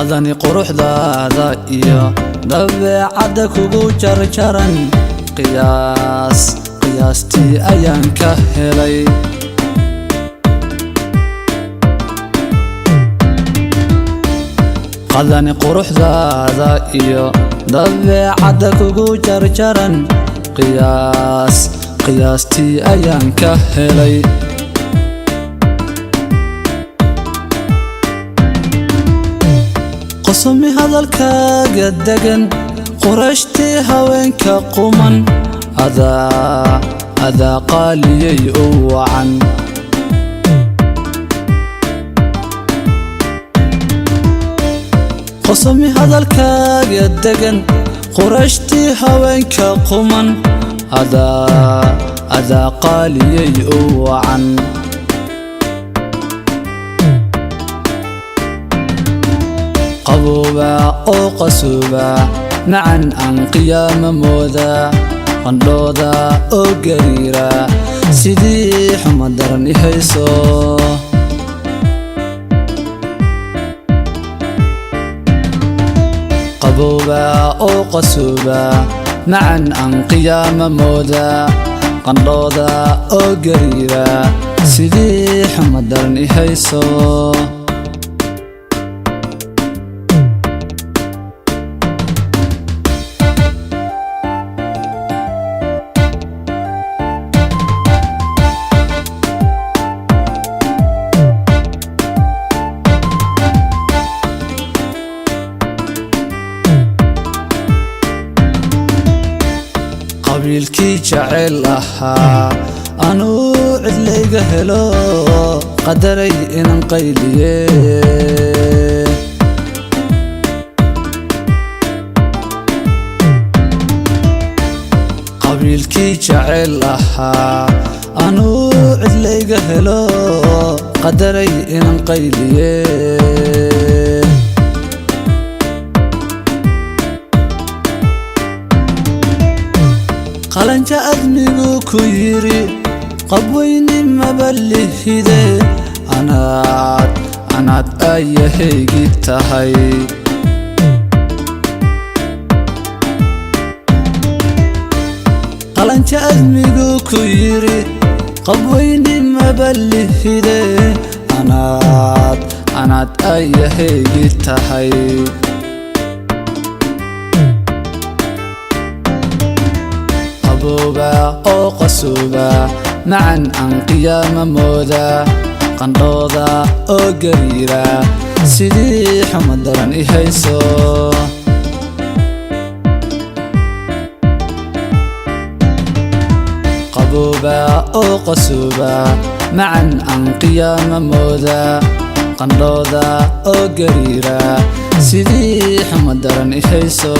qadani quruxdaada iyo dabeecadda kugu jarjaran qiyaastii ayaan ka helay qadani quruxdaada iyo dabeecadda kugu jarjaran qiyaastii ayaan ka helay qosmi hadalkaaga degan qurashtii haweenka quman adaa qaaliyay u wacan qosmi hadalkaaga degan qurashtii haweenka quman adaa qaaliyay u wacan qabooba oo qasuuba macan aan qiyaama mooda qandhooda oo gariira sidii xuma daran i hayso qabooba oo qasuuba macan aan qiyaama mooda qandhooda oo gariira sidii xuma daran i hayso qabiilkii jacayl ahaa anuu cidlayga helo qadaray inaan qayliye qabiilkii jacayl ahaa anuu cidlayga helo qadaray inaan qayliye qalanja admigu ku yiri qabweyni mabalihide anaad ayahaygi tahay qalanja admigu ku yiri qabweyni mabalihide anaad ayahaygi tahay qabooba oo qasuuba macan aan qiyaama mooda qandhooda oo gariira sidii xuma daran i hayso qabooba oo qasuuba macan aan qiyaama mooda qandhooda oo gariira sidii xuma daran i hayso